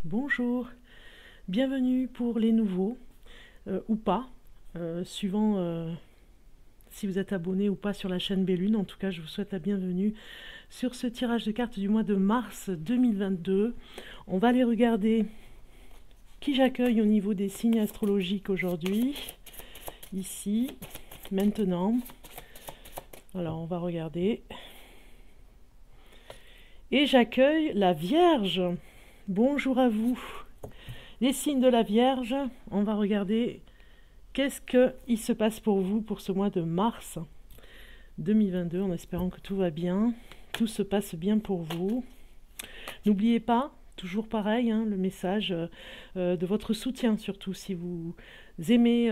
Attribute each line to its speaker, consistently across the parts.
Speaker 1: Bonjour, bienvenue pour les nouveaux, ou pas, suivant si vous êtes abonné ou pas sur la chaîne Bellune. En tout cas, je vous souhaite la bienvenue sur ce tirage de cartes du mois de mars 2022. On va aller regarder qui j'accueille au niveau des signes astrologiques aujourd'hui, ici, maintenant. Alors, on va regarder. Et j'accueille la Vierge. Bonjour à vous. Les signes de la Vierge, on va regarder qu'est-ce qu'il se passe pour vous pour ce mois de mars 2022, en espérant que tout va bien, tout se passe bien pour vous. N'oubliez pas, toujours pareil, hein, le message de votre soutien, surtout si vous aimez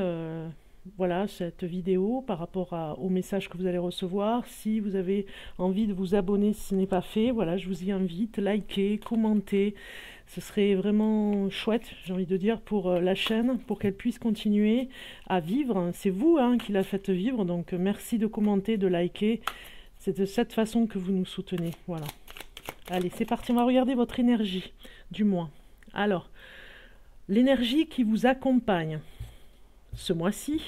Speaker 1: voilà, cette vidéo par rapport au message que vous allez recevoir. Si vous avez envie de vous abonner si ce n'est pas fait, voilà, je vous y invite, likez, commentez. Ce serait vraiment chouette, j'ai envie de dire, pour la chaîne, pour qu'elle puisse continuer à vivre. C'est vous qui la faites vivre, donc merci de commenter, de liker. C'est de cette façon que vous nous soutenez. Voilà. Allez, c'est parti, on va regarder votre énergie du mois. Alors, l'énergie qui vous accompagne ce mois-ci,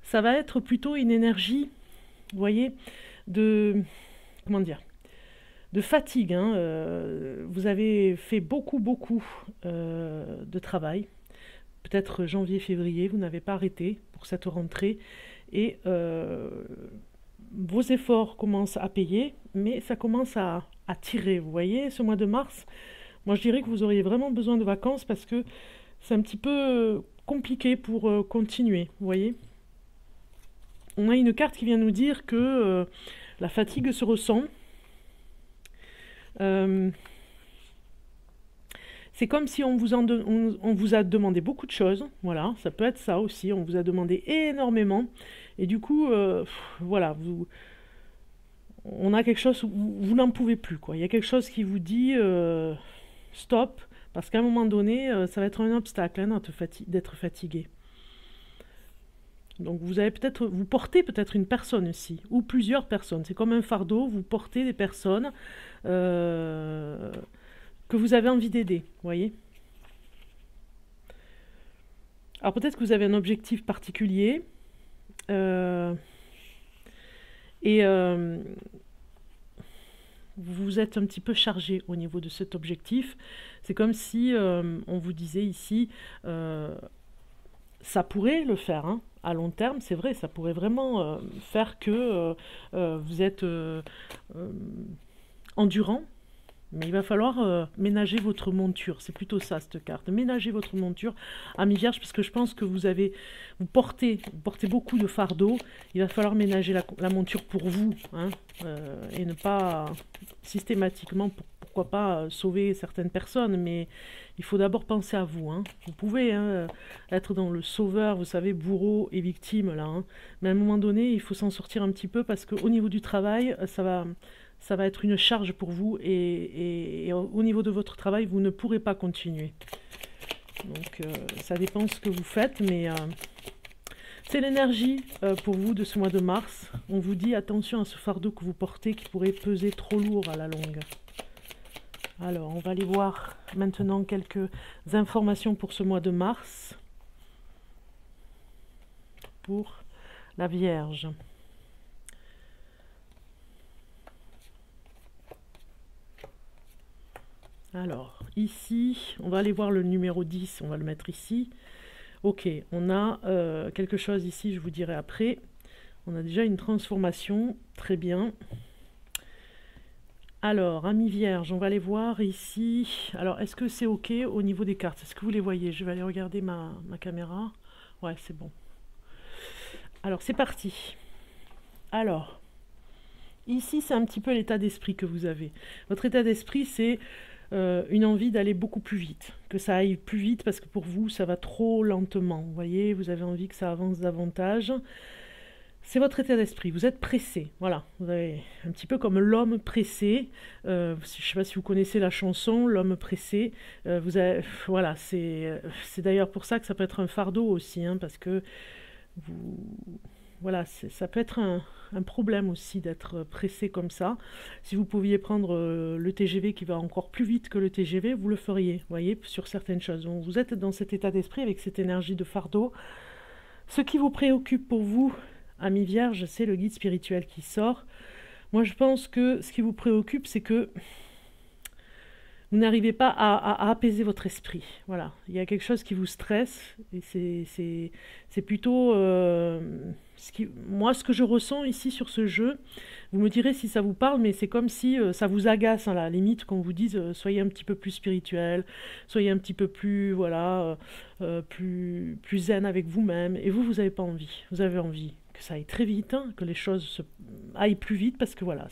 Speaker 1: ça va être plutôt une énergie, vous voyez, de... comment dire ? De fatigue, hein. Vous avez fait beaucoup de travail, peut-être janvier, février, vous n'avez pas arrêté pour cette rentrée, et vos efforts commencent à payer, mais ça commence à tirer, vous voyez, ce mois de mars. Moi je dirais que vous auriez vraiment besoin de vacances parce que c'est un petit peu compliqué pour continuer, vous voyez. On a une carte qui vient nous dire que la fatigue se ressent. C'est comme si on vous a demandé beaucoup de choses, voilà, ça peut être ça aussi, on vous a demandé énormément, et du coup, voilà, on a quelque chose où vous n'en pouvez plus, quoi. Il y a quelque chose qui vous dit stop, parce qu'à un moment donné, ça va être un obstacle d'être fatigué. Donc vous portez peut-être une personne ici, ou plusieurs personnes. C'est comme un fardeau, vous portez des personnes que vous avez envie d'aider, vous voyez. Alors peut-être que vous avez un objectif particulier, et vous êtes un petit peu chargé au niveau de cet objectif. C'est comme si on vous disait ici, ça pourrait le faire, hein. À long terme, c'est vrai, ça pourrait vraiment faire que vous êtes endurant, mais il va falloir ménager votre monture. C'est plutôt ça, cette carte. Ménager votre monture, ami Vierge, parce que je pense que vous portez beaucoup de fardeaux. Il va falloir ménager la monture pour vous, hein, et ne pas systématiquement, pourquoi pas, sauver certaines personnes, mais il faut d'abord penser à vous, hein. Vous pouvez être dans le sauveur, vous savez, bourreau et victime, là, hein. Mais à un moment donné, il faut s'en sortir un petit peu parce qu'au niveau du travail, ça va être une charge pour vous et au niveau de votre travail, vous ne pourrez pas continuer. Donc, ça dépend ce que vous faites, mais c'est l'énergie pour vous de ce mois de mars. On vous dit attention à ce fardeau que vous portez qui pourrait peser trop lourd à la longue. Alors, on va aller voir maintenant quelques informations pour ce mois de mars pour la Vierge. Alors, ici, on va aller voir le numéro 10, on va le mettre ici. Ok, on a quelque chose ici, je vous dirai après. On a déjà une transformation, très bien. Alors, amis Vierge, on va aller voir ici. Alors, est-ce que c'est ok au niveau des cartes? Est-ce que vous les voyez? Je vais aller regarder ma caméra. Ouais, c'est bon. Alors, c'est parti. Alors, ici, c'est un petit peu l'état d'esprit que vous avez. Votre état d'esprit, c'est une envie d'aller beaucoup plus vite, que ça aille plus vite parce que pour vous, ça va trop lentement. Vous voyez, vous avez envie que ça avance davantage. C'est votre état d'esprit, vous êtes pressé, voilà, vous avez un petit peu comme l'homme pressé, je ne sais pas si vous connaissez la chanson, l'homme pressé, voilà, c'est d'ailleurs pour ça que ça peut être un fardeau aussi, hein, parce que voilà, ça peut être un problème aussi d'être pressé comme ça. Si vous pouviez prendre le TGV qui va encore plus vite que le TGV, vous le feriez, vous voyez, sur certaines choses. Donc, vous êtes dans cet état d'esprit avec cette énergie de fardeau. Ce qui vous préoccupe pour vous, ami Vierge, c'est le guide spirituel qui sort. Moi, je pense que ce qui vous préoccupe, c'est que vous n'arrivez pas à apaiser votre esprit. Voilà, il y a quelque chose qui vous stresse, et c'est plutôt moi, ce que je ressens ici sur ce jeu. Vous me direz si ça vous parle, mais c'est comme si ça vous agace, hein, à la limite, qu'on vous dise soyez un petit peu plus spirituel, soyez un petit peu plus, voilà, plus zen avec vous-même, et vous n'avez pas envie. Vous avez envie que ça aille très vite, hein, que les choses aillent plus vite, parce que voilà,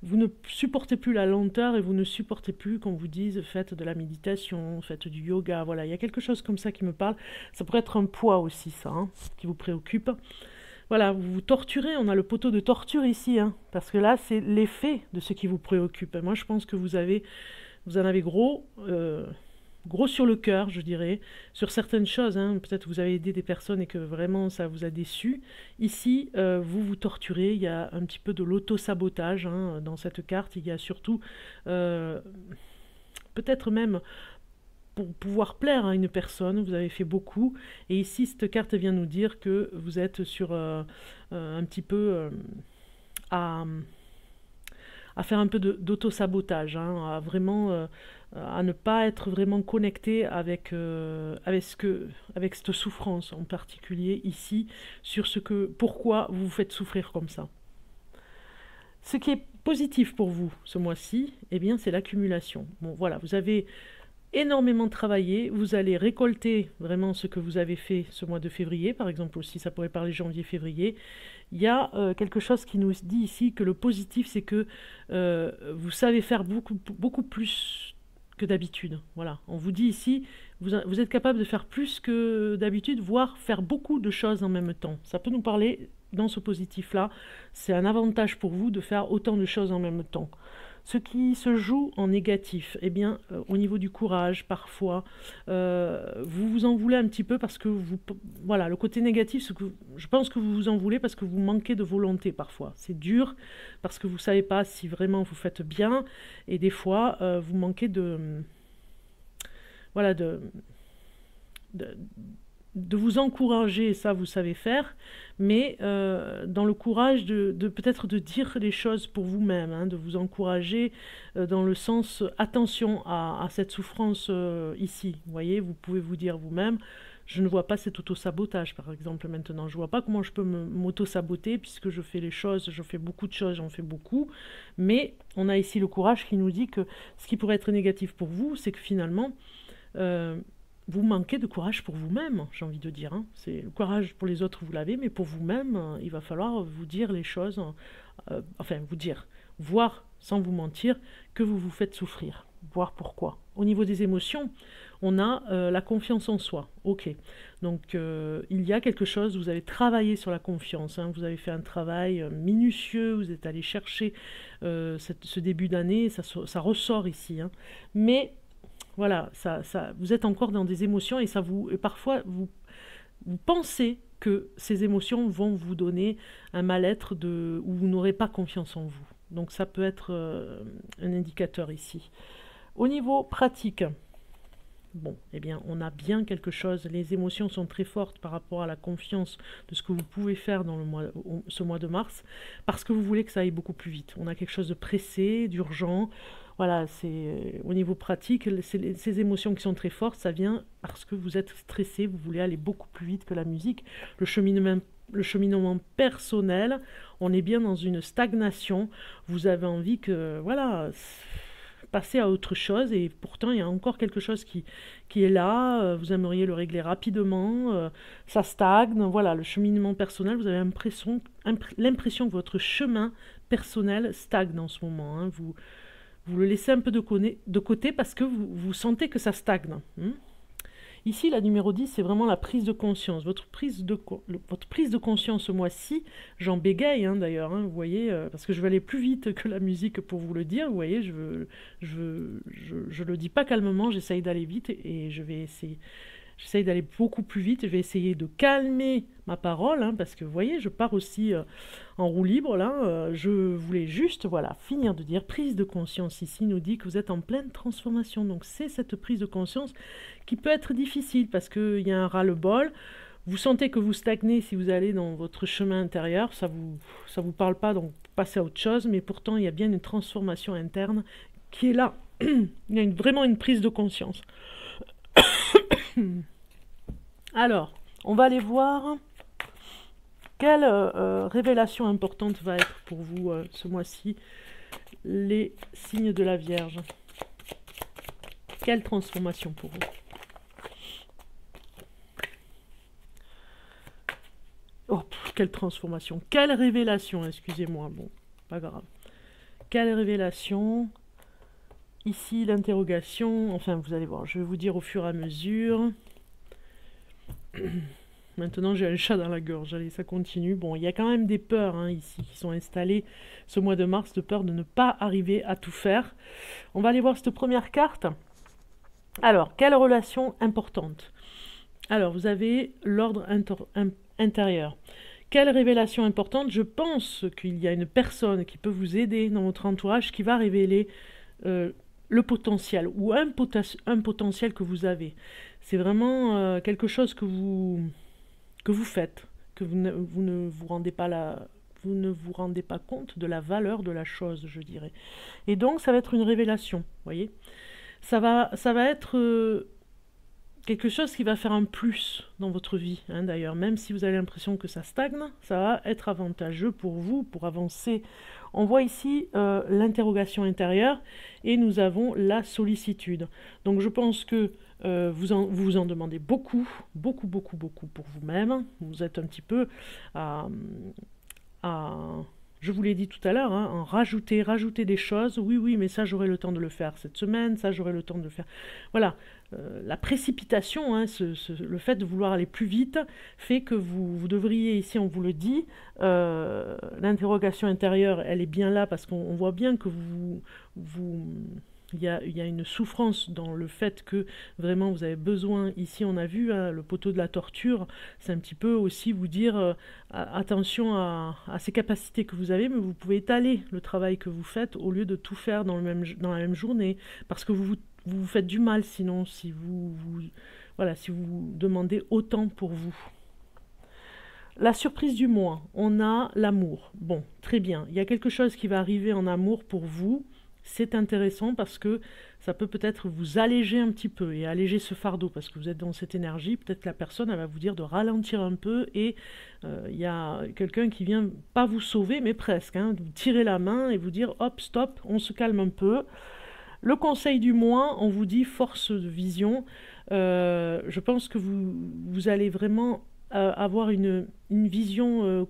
Speaker 1: vous ne supportez plus la lenteur et vous ne supportez plus qu'on vous dise faites de la méditation, faites du yoga. Voilà, il y a quelque chose comme ça qui me parle. Ça pourrait être un poids aussi, ça, hein, qui vous préoccupe. Voilà, vous vous torturez, on a le poteau de torture ici, hein, parce que là, c'est l'effet de ce qui vous préoccupe. Moi, je pense que vous en avez gros sur le cœur, je dirais, sur certaines choses, hein. Peut-être que vous avez aidé des personnes et que vraiment ça vous a déçu. Ici, vous vous torturez, il y a un petit peu de l'auto-sabotage, hein, dans cette carte. Il y a surtout, peut-être même, pour pouvoir plaire à une personne, vous avez fait beaucoup. Et ici, cette carte vient nous dire que vous êtes sur un petit peu à faire un peu d'auto-sabotage, hein, à vraiment à ne pas être vraiment connecté avec cette souffrance en particulier ici, sur pourquoi vous vous faites souffrir comme ça. Ce qui est positif pour vous ce mois-ci, eh bien, c'est l'accumulation. Bon, voilà, vous avez énormément travaillé, vous allez récolter vraiment ce que vous avez fait ce mois de février, par exemple aussi, ça pourrait parler janvier-février. Il y a quelque chose qui nous dit ici que le positif, c'est que vous savez faire beaucoup plus que d'habitude. Voilà, on vous dit ici, vous êtes capable de faire plus que d'habitude, voire faire beaucoup de choses en même temps. Ça peut nous parler dans ce positif-là. C'est un avantage pour vous de faire autant de choses en même temps. Ce qui se joue en négatif, eh bien, au niveau du courage, parfois, vous vous en voulez un petit peu parce que voilà, le côté négatif, c'est que je pense que vous vous en voulez parce que vous manquez de volonté parfois. C'est dur parce que vous ne savez pas si vraiment vous faites bien, et des fois, vous manquez voilà, de vous encourager, ça vous savez faire, mais dans le courage de peut-être de dire les choses pour vous-même, hein, de vous encourager dans le sens attention à cette souffrance ici. Vous voyez, vous pouvez vous dire vous-même, je ne vois pas cet auto-sabotage par exemple maintenant, je ne vois pas comment je peux m'auto-saboter puisque je fais les choses, je fais beaucoup de choses, j'en fais beaucoup, mais on a ici le courage qui nous dit que ce qui pourrait être négatif pour vous, c'est que finalement vous manquez de courage pour vous-même, j'ai envie de dire, hein. C'est le courage pour les autres, vous l'avez, mais pour vous-même, il va falloir vous dire les choses, enfin vous dire, voir sans vous mentir que vous vous faites souffrir, voir pourquoi. Au niveau des émotions, on a la confiance en soi, ok. Donc il y a quelque chose, vous avez travaillé sur la confiance, hein, vous avez fait un travail minutieux, vous êtes allé chercher ce début d'année, ça ressort ici, hein. Mais voilà, vous êtes encore dans des émotions et parfois vous pensez que ces émotions vont vous donner un mal-être où vous n'aurez pas confiance en vous. Donc ça peut être un indicateur ici. Au niveau pratique, bon, eh bien, on a bien quelque chose. Les émotions sont très fortes par rapport à la confiance de ce que vous pouvez faire dans ce mois de mars, parce que vous voulez que ça aille beaucoup plus vite. On a quelque chose de pressé, d'urgent. Voilà, c'est au niveau pratique, ces émotions qui sont très fortes, ça vient parce que vous êtes stressé, vous voulez aller beaucoup plus vite que la musique. Le cheminement personnel, on est bien dans une stagnation. Vous avez envie que, voilà, passer à autre chose, et pourtant il y a encore quelque chose qui est là, vous aimeriez le régler rapidement, ça stagne. Voilà, le cheminement personnel, vous avez l'impression que votre chemin personnel stagne en ce moment, hein. Vous le laissez un peu de côté parce que vous sentez que ça stagne. Ici, la numéro 10, c'est vraiment la prise de conscience. Votre prise de conscience ce mois-ci, j'en bégaye, hein, d'ailleurs, hein, vous voyez, parce que je vais aller plus vite que la musique pour vous le dire. Vous voyez, je le dis pas calmement, j'essaye d'aller vite et je vais essayer. J'essaye d'aller beaucoup plus vite. Je vais essayer de calmer ma parole, hein, parce que vous voyez, je pars aussi en roue libre là. Je voulais juste, voilà, finir de dire prise de conscience ici nous dit que vous êtes en pleine transformation. Donc c'est cette prise de conscience qui peut être difficile parce qu'il y a un ras-le-bol. Vous sentez que vous stagnez si vous allez dans votre chemin intérieur, ça vous parle pas, donc passez à autre chose, mais pourtant il y a bien une transformation interne qui est là. Il y a vraiment une prise de conscience. Alors, on va aller voir quelle révélation importante va être pour vous ce mois-ci, les signes de la Vierge. Quelle transformation pour vous? Oh, quelle transformation, quelle révélation, excusez-moi, bon, pas grave. Quelle révélation? Ici, l'interrogation, enfin, vous allez voir, je vais vous dire au fur et à mesure. Maintenant, j'ai un chat dans la gorge, allez, ça continue. Bon, il y a quand même des peurs hein, ici qui sont installées ce mois de mars, de peur de ne pas arriver à tout faire. On va aller voir cette première carte. Alors, quelle relation importante? Alors, vous avez l'ordre intérieur. Quelle révélation importante? Je pense qu'il y a une personne qui peut vous aider dans votre entourage qui va révéler le potentiel ou un potentiel que vous avez. C'est vraiment quelque chose que vous faites, que vous ne vous rendez pas compte de la valeur de la chose, je dirais. Et donc, ça va être une révélation, vous voyez. Ça va être quelque chose qui va faire un plus dans votre vie, hein, d'ailleurs. Même si vous avez l'impression que ça stagne, ça va être avantageux pour vous, pour avancer. On voit ici l'interrogation intérieure et nous avons la sollicitude. Donc je pense que vous en demandez beaucoup pour vous-même. Vous êtes un petit peu je vous l'ai dit tout à l'heure, hein, en rajouter des choses. Oui, mais ça, j'aurai le temps de le faire cette semaine, ça, j'aurai le temps de le faire. Voilà, la précipitation, hein, le fait de vouloir aller plus vite, fait que vous devriez, ici, on vous le dit, l'interrogation intérieure, elle est bien là, parce qu'on voit bien que il y a une souffrance dans le fait que vraiment vous avez besoin, ici on a vu hein, le poteau de la torture, c'est un petit peu aussi vous dire attention à ces capacités que vous avez, mais vous pouvez étaler le travail que vous faites au lieu de tout faire dans la même journée, parce que vous faites du mal sinon, si voilà, si vous demandez autant pour vous. La surprise du mois, on a l'amour. Bon, très bien, il y a quelque chose qui va arriver en amour pour vous. C'est intéressant parce que ça peut peut-être vous alléger un petit peu et alléger ce fardeau parce que vous êtes dans cette énergie. Peut-être que la personne elle va vous dire de ralentir un peu et il y a quelqu'un qui vient pas vous sauver mais presque, hein, vous tirer la main et vous dire hop, stop, on se calme un peu. Le conseil du mois, on vous dit force de vision. Je pense que vous allez vraiment avoir une vision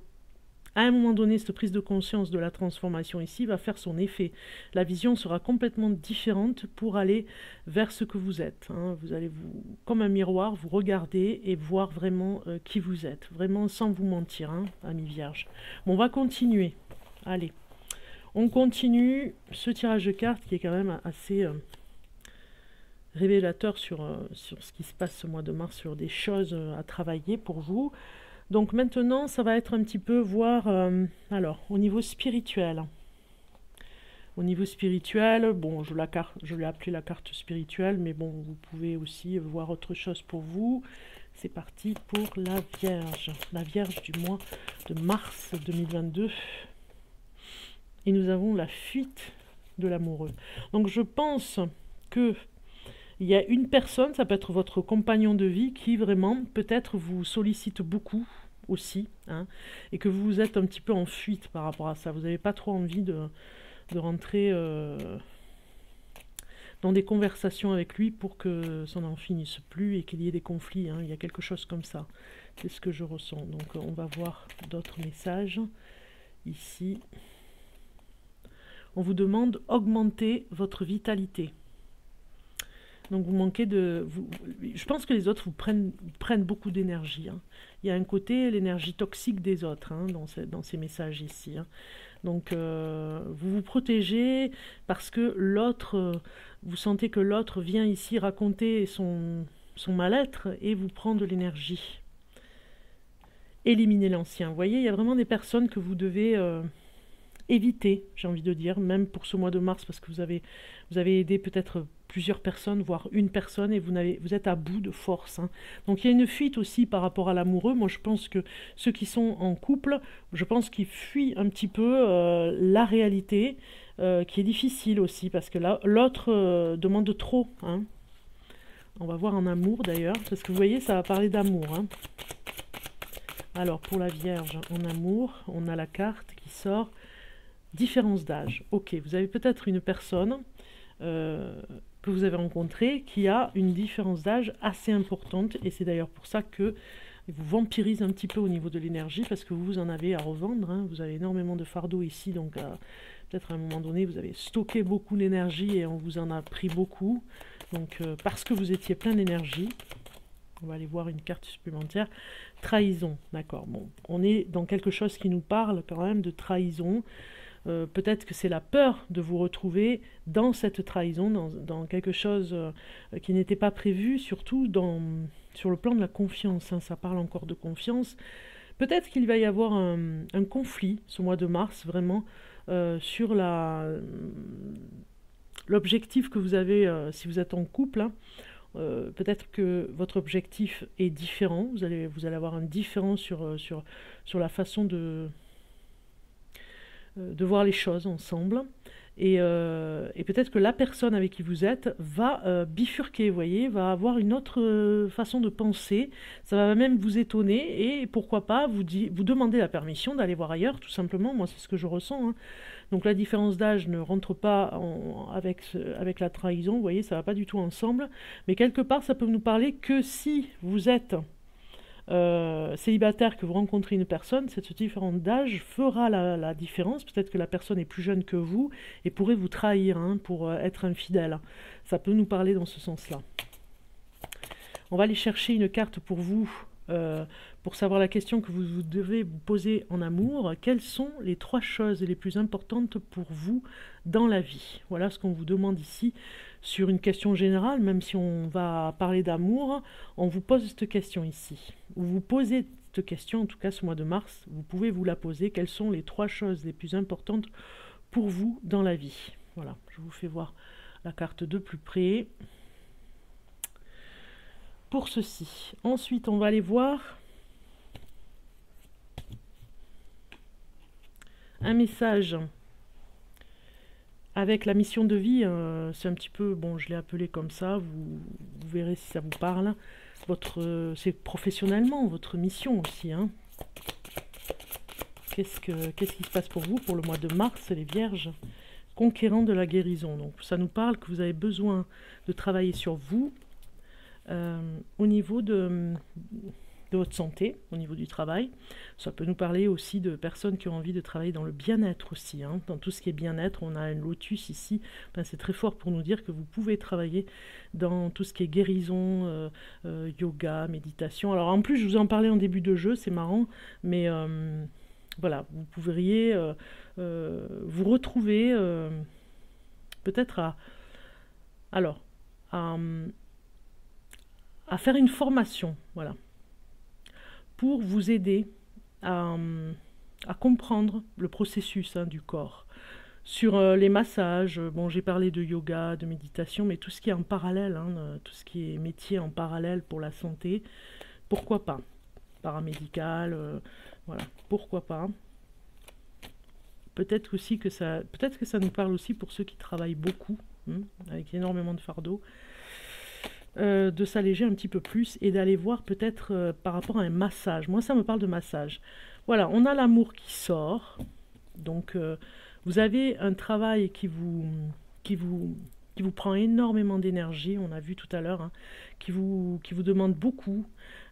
Speaker 1: à un moment donné, cette prise de conscience de la transformation ici va faire son effet. La vision sera complètement différente pour aller vers ce que vous êtes. Hein. Vous allez, comme un miroir, vous regarder et voir vraiment qui vous êtes. Vraiment sans vous mentir, hein, amis vierges. Bon, on va continuer. Allez, on continue ce tirage de cartes qui est quand même assez révélateur sur ce qui se passe ce mois de mars, sur des choses à travailler pour vous. Donc maintenant, ça va être un petit peu voir, alors, au niveau spirituel. Au niveau spirituel, bon, je l'ai appelé la carte spirituelle, mais bon, vous pouvez aussi voir autre chose pour vous. C'est parti pour la Vierge du mois de mars 2022. Et nous avons la fuite de l'amoureux. Donc je pense que il y a une personne, ça peut être votre compagnon de vie, qui vraiment peut-être vous sollicite beaucoup aussi, hein, et que vous êtes un petit peu en fuite par rapport à ça. Vous n'avez pas trop envie de rentrer dans des conversations avec lui pour que ça n'en finisse plus et qu'il y ait des conflits. Hein. Il y a quelque chose comme ça. C'est ce que je ressens. Donc on va voir d'autres messages ici. On vous demande d'augmenter votre vitalité. Donc vous manquez de... je pense que les autres vous prennent beaucoup d'énergie. Hein. Il y a un côté, l'énergie toxique des autres hein, dans ces messages ici. Hein. Donc vous vous protégez parce que l'autre, vous sentez que l'autre vient ici raconter son mal-être et vous prend de l'énergie. Éliminez l'ancien. Vous voyez, il y a vraiment des personnes que vous devez éviter, j'ai envie de dire, même pour ce mois de mars, parce que vous avez aidé peut-être plusieurs personnes, voire une personne, et vous êtes à bout de force. Hein. Donc il y a une fuite aussi par rapport à l'amoureux. Moi je pense que ceux qui sont en couple, je pense qu'ils fuient un petit peu la réalité, qui est difficile aussi, parce que l'autre demande trop. Hein. On va voir en amour d'ailleurs, parce que vous voyez, ça va parler d'amour. Hein. Alors pour la Vierge, en amour, on a la carte qui sort. Différence d'âge. Ok, vous avez peut-être une personne que vous avez rencontrée qui a une différence d'âge assez importante, et c'est d'ailleurs pour ça que vous vampirise un petit peu au niveau de l'énergie, parce que vous en avez à revendre. Hein. Vous avez énormément de fardeaux ici, donc peut-être à un moment donné vous avez stocké beaucoup d'énergie et on vous en a pris beaucoup, donc parce que vous étiez plein d'énergie. On va aller voir une carte supplémentaire. Trahison, d'accord. Bon, on est dans quelque chose qui nous parle quand même de trahison. Peut-être que c'est la peur de vous retrouver dans cette trahison, dans quelque chose qui n'était pas prévu, surtout sur le plan de la confiance. Hein, ça parle encore de confiance. Peut-être qu'il va y avoir un conflit ce mois de mars, vraiment, sur l'objectif que vous avez si vous êtes en couple. Hein. Peut-être que votre objectif est différent, vous allez avoir un différent sur la façon de voir les choses ensemble, et peut-être que la personne avec qui vous êtes va bifurquer, vous voyez, va avoir une autre façon de penser, ça va même vous étonner, et pourquoi pas vous demander la permission d'aller voir ailleurs, tout simplement. Moi c'est ce que je ressens, hein. Donc la différence d'âge ne rentre pas avec la trahison, vous voyez, ça va pas du tout ensemble, mais quelque part ça peut nous parler que si vous êtes célibataire, que vous rencontrez une personne, cette différence d'âge fera la différence. Peut-être que la personne est plus jeune que vous et pourrait vous trahir, hein, pour être infidèle. Ça peut nous parler dans ce sens-là. On va aller chercher une carte pour vous, pour savoir la question que vous devez vous poser en amour. Quelles sont les 3 choses les plus importantes pour vous dans la vie? Voilà ce qu'on vous demande ici. Sur une question générale, même si on va parler d'amour, on vous pose cette question ici. Vous posez cette question, en tout cas ce mois de mars, vous pouvez vous la poser. Quelles sont les 3 choses les plus importantes pour vous dans la vie? Voilà, je vous fais voir la carte de plus près pour ceci. Ensuite, on va aller voir un message avec la mission de vie. C'est un petit peu, bon, je l'ai appelé comme ça, vous verrez si ça vous parle. C'est professionnellement votre mission aussi. Hein. Qu'est-ce qui se passe pour vous pour le mois de mars, les Vierges? Conquérant de la guérison. Donc ça nous parle que vous avez besoin de travailler sur vous, au niveau de votre santé, au niveau du travail. Ça peut nous parler aussi de personnes qui ont envie de travailler dans le bien-être aussi. Hein. Dans tout ce qui est bien-être, on a un lotus ici. Ben, c'est très fort pour nous dire que vous pouvez travailler dans tout ce qui est guérison, yoga, méditation. Alors en plus, je vous en parlais en début de jeu, c'est marrant, mais voilà, vous pourriez vous retrouver peut-être à faire une formation, voilà, pour vous aider à comprendre le processus, hein, du corps. Sur les massages, bon, j'ai parlé de yoga, de méditation, mais tout ce qui est en parallèle, hein, tout ce qui est métier en parallèle pour la santé, pourquoi pas? Paramédical, voilà, pourquoi pas? Peut-être que ça nous parle aussi pour ceux qui travaillent beaucoup, hein, avec énormément de fardeaux. De s'alléger un petit peu plus et d'aller voir peut-être par rapport à un massage. Moi, ça me parle de massage. Voilà, on a l'amour qui sort. Donc, vous avez un travail qui vous prend énormément d'énergie, on a vu tout à l'heure, hein, qui vous demande beaucoup,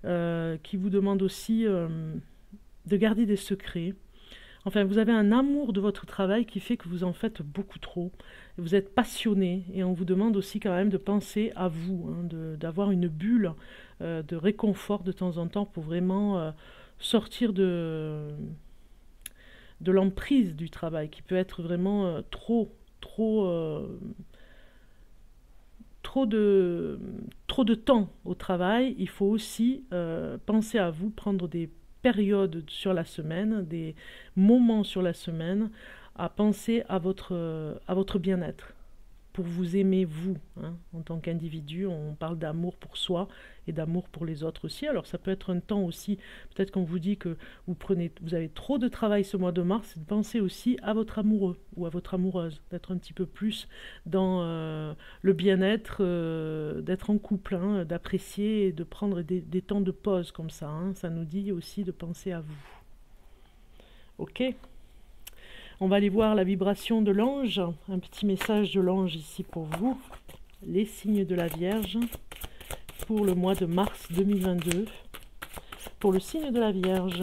Speaker 1: qui vous demande aussi de garder des secrets. Enfin, vous avez un amour de votre travail qui fait que vous en faites beaucoup trop. Vous êtes passionné et on vous demande aussi quand même de penser à vous, hein, d'avoir une bulle de réconfort de temps en temps pour vraiment sortir de l'emprise du travail qui peut être vraiment trop trop de temps au travail, il faut aussi penser à vous, prendre des périodes sur la semaine, des moments sur la semaine, à penser à votre bien-être, pour vous aimer vous, hein, en tant qu'individu. On parle d'amour pour soi et d'amour pour les autres aussi. Alors ça peut être un temps aussi, peut-être qu'on vous dit que vous avez trop de travail ce mois de mars, c'est de penser aussi à votre amoureux ou à votre amoureuse, d'être un petit peu plus dans le bien-être, d'être en couple, hein, d'apprécier et de prendre des temps de pause comme ça, hein. Ça nous dit aussi de penser à vous. Ok ? On va aller voir la vibration de l'ange, un petit message de l'ange ici pour vous, les signes de la Vierge, pour le mois de mars 2022, pour le signe de la Vierge.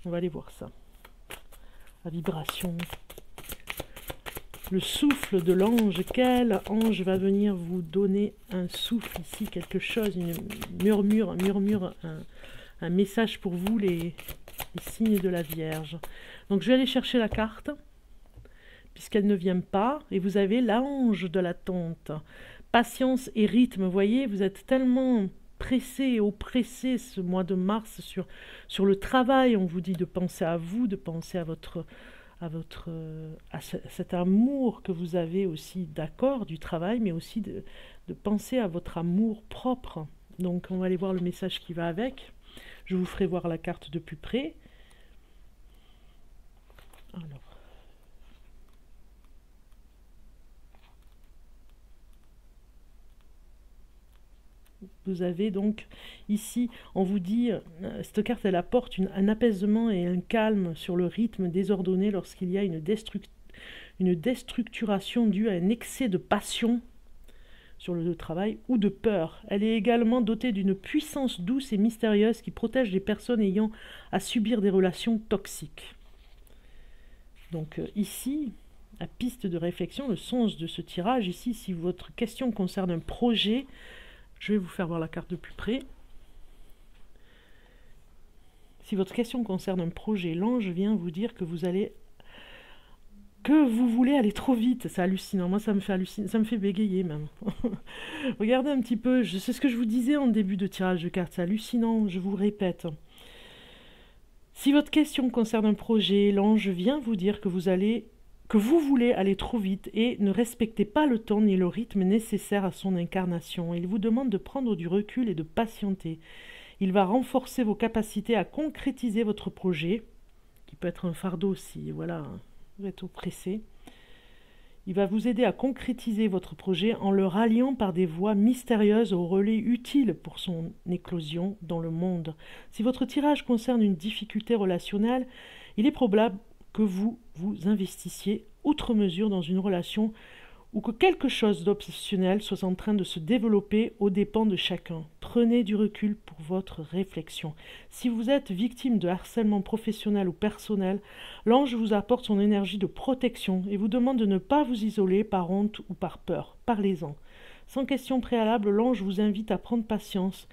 Speaker 1: On va aller voir ça. La vibration, le souffle de l'ange. Quel ange va venir vous donner un souffle ici, quelque chose, un murmure, un message pour vous, les signes de la Vierge. Donc je vais aller chercher la carte, puisqu'elle ne vient pas, et vous avez l'ange de l'attente. Patience et rythme, vous voyez, vous êtes tellement pressé et oppressé ce mois de mars sur le travail. On vous dit de penser à vous, de penser à cet amour que vous avez aussi, d'accord, du travail, mais aussi de penser à votre amour propre. Donc on va aller voir le message qui va avec. Je vous ferai voir la carte de plus près. Alors, vous avez donc ici, on vous dit, cette carte elle apporte un apaisement et un calme sur le rythme désordonné lorsqu'il y a une déstructuration due à un excès de passion sur le travail ou de peur. Elle est également dotée d'une puissance douce et mystérieuse qui protège les personnes ayant à subir des relations toxiques. Donc ici, la piste de réflexion, le sens de ce tirage, ici, si votre question concerne un projet, je vais vous faire voir la carte de plus près. Si votre question concerne un projet, l'ange vient vous dire que vous voulez aller trop vite. C'est hallucinant. Moi, ça me fait halluciner, ça me fait bégayer même. Regardez un petit peu, c'est ce que je vous disais en début de tirage de cartes, c'est hallucinant, je vous répète. Si votre question concerne un projet, l'ange vient vous dire que vous voulez aller trop vite et ne respectez pas le temps ni le rythme nécessaire à son incarnation. Il vous demande de prendre du recul et de patienter. Il va renforcer vos capacités à concrétiser votre projet, qui peut être un fardeau si voilà, vous êtes oppressé. Il va vous aider à concrétiser votre projet en le ralliant par des voies mystérieuses aux relais utiles pour son éclosion dans le monde. Si votre tirage concerne une difficulté relationnelle, il est probable que vous vous investissiez outre mesure dans une relation ou que quelque chose d'obsessionnel soit en train de se développer aux dépens de chacun. Prenez du recul pour votre réflexion. Si vous êtes victime de harcèlement professionnel ou personnel, l'ange vous apporte son énergie de protection et vous demande de ne pas vous isoler par honte ou par peur. Parlez-en. Sans question préalable, l'ange vous invite à prendre patience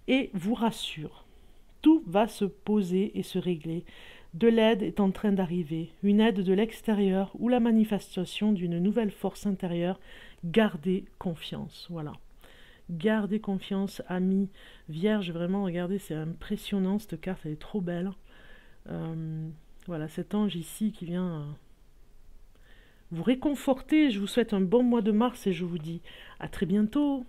Speaker 1: et vous rassure. Tout va se poser et se régler. De l'aide est en train d'arriver, une aide de l'extérieur ou la manifestation d'une nouvelle force intérieure. Gardez confiance, voilà. Gardez confiance, amis Vierge, vraiment, regardez, c'est impressionnant, cette carte, elle est trop belle. Voilà, cet ange ici qui vient vous réconforter. Je vous souhaite un bon mois de mars et je vous dis à très bientôt.